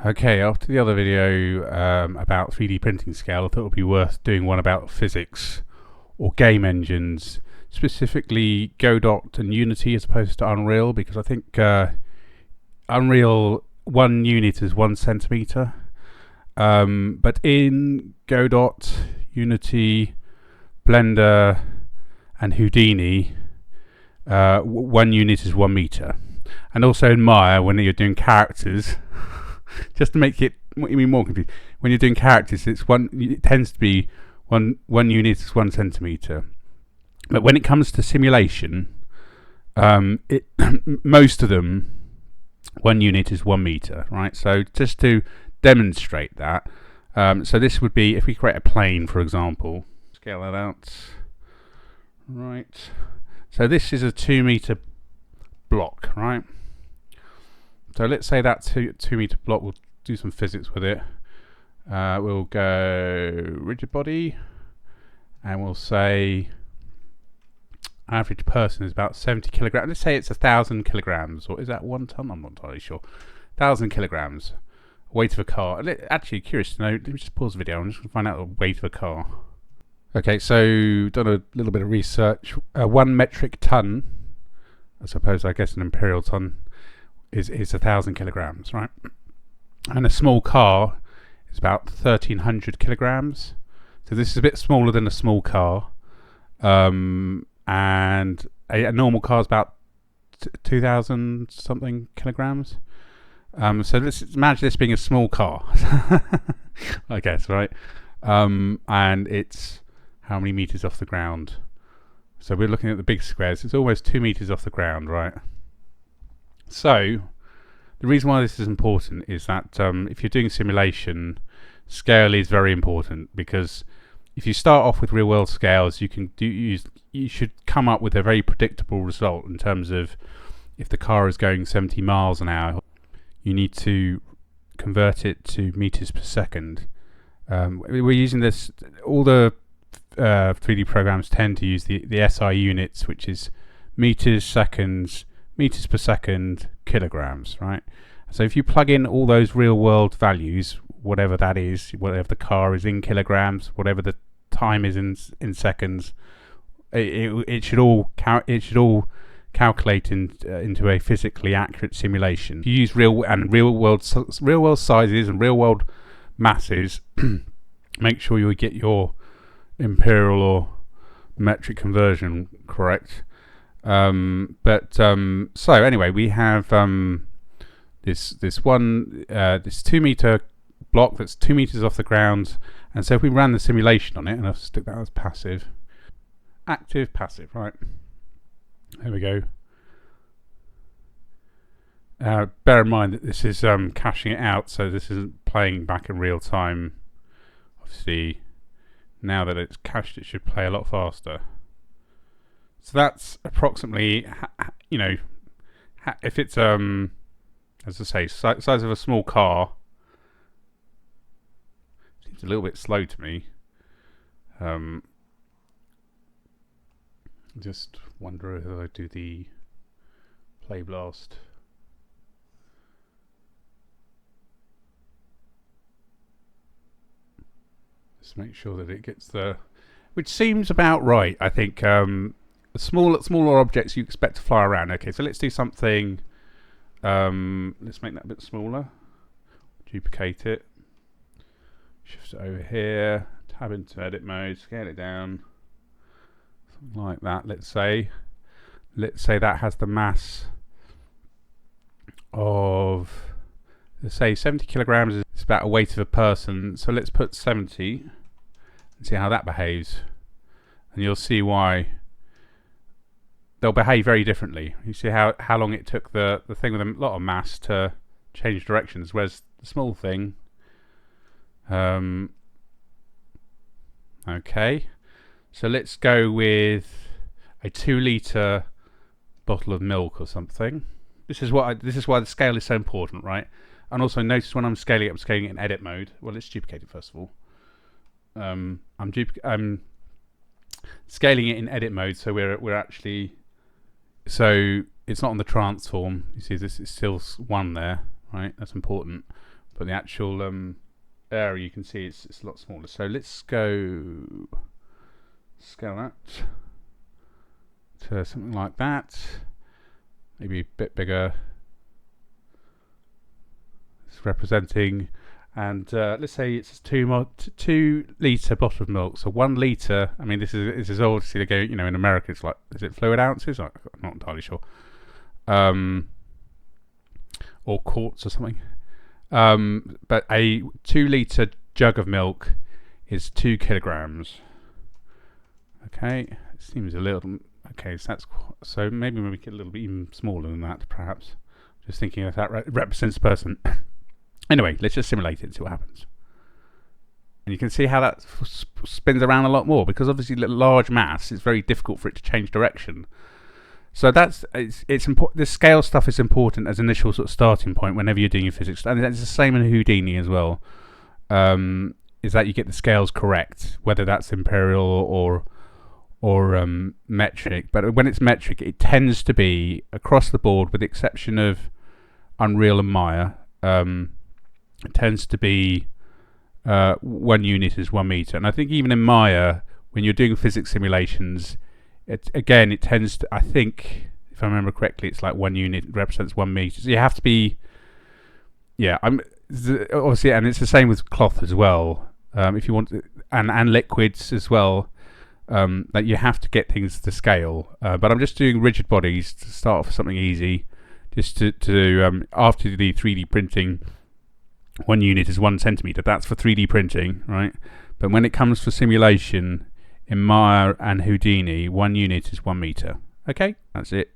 Okay, after the other video about 3D printing scale, I thought it would be worth doing one about physics or game engines, specifically Godot and Unity as opposed to Unreal, because I think Unreal 1 unit is 1 centimeter, but in Godot, Unity, Blender, and Houdini, 1 unit is 1 meter. And also in Maya, when you're doing characters, just to make it even more confusing, when you're doing characters, it tends to be one unit is 1 centimeter. But when it comes to simulation, most of them 1 unit is 1 meter, right? So just to demonstrate that, so this would be if we create a plane, for example. Scale that out. Right. So this is a 2 meter block, right? So let's say that 2 meter block, we'll do some physics with it. We'll go rigid body, and we'll say average person is about 70 kilograms. Let's say it's 1,000 kilograms, or is that 1 ton? I'm not entirely sure. 1,000 kilograms. Weight of a car. Actually, curious to know. Let me just pause the video. I'm just going to find out the weight of a car. Okay, so done a little bit of research. 1 metric ton, I guess an imperial ton, is 1,000 kilograms, right? And a small car is about 1,300 kilograms. So this is a bit smaller than a small car. And a normal car is about 2,000 something kilograms. So let's imagine this being a small car, I guess, right? And it's how many meters off the ground? So we're looking at the big squares. It's almost 2 meters off the ground, right? So the reason why this is important is that if you're doing simulation, scale is very important, because if you start off with real world scales, you should come up with a very predictable result in terms of if the car is going 70 miles an hour, you need to convert it to meters per second. We're using this, all the 3D programs tend to use the SI units, which is meters, seconds, meters per second, kilograms, right? So if you plug in all those real world values, whatever that is, whatever the car is in kilograms, whatever the time is in seconds, it should all calculate into a physically accurate simulation. If you use real world sizes and real world masses, make sure you get your imperial or metric conversion correct. So anyway, we have this 2 meter block that's 2 meters off the ground, and so if we ran the simulation on it, and I'll stick that as passive, active, passive, right? There we go. Bear in mind that this is caching it out, so this isn't playing back in real time. Obviously, now that it's cached, it should play a lot faster. So that's approximately, if it's as I say, size of a small car. Seems a little bit slow to me. Just wonder if I do the play blast. Just make sure that it gets which seems about right. I think smaller objects you expect to fly around. Okay, so let's do something. Let's make that a bit smaller. Duplicate it. Shift it over here. Tab into edit mode. Scale it down. Something like that. Let's say that has the mass of, let's say 70 kilograms is about a weight of a person. So let's put 70 and see how that behaves, and you'll see why they'll behave very differently. You see how long it took the thing with a lot of mass to change directions, whereas the small thing. Okay, so let's go with a 2 liter bottle of milk or something. This is why the scale is so important, right? And also notice when I'm scaling it, I'm scaling it in edit mode. Well, let's duplicate it first of all. I'm scaling it in edit mode, so we're actually, so it's not on the transform. You see this is still 1 there, right? That's important. but the actual area you can see it's a lot smaller. So let's go scale that to something like that, maybe a bit bigger. It's representing, and let's say it's 2 litre bottle of milk. So 1 litre. I mean, this is obviously in America it's like, is it fluid ounces? I'm not entirely sure. Or quarts or something. But a 2 litre jug of milk is 2 kilograms. Okay, it seems a little. Okay, so maybe we make it a little bit even smaller than that, perhaps. Just thinking if that represents a person. Anyway, let's just simulate it and see what happens. And you can see how that spins around a lot more, because obviously large mass, it's very difficult for it to change direction. So it's important. The scale stuff is important as initial sort of starting point whenever you're doing your physics, and it's the same in Houdini as well. Is that you get the scales correct, whether that's imperial or metric. But when it's metric, it tends to be across the board, with the exception of Unreal and Maya. It tends to be 1 unit is 1 meter, and I think even in Maya, when you're doing physics simulations, it tends to, I think, if I remember correctly, it's like 1 unit represents 1 meter. So you have to be, obviously, and it's the same with cloth as well. If you want, and liquids as well, that you have to get things to scale. But I'm just doing rigid bodies to start off with something easy, just to after the 3D printing. 1 unit is 1 centimeter. That's for 3D printing, right? But when it comes for simulation, in Maya and Houdini, 1 unit is 1 meter. Okay, that's it.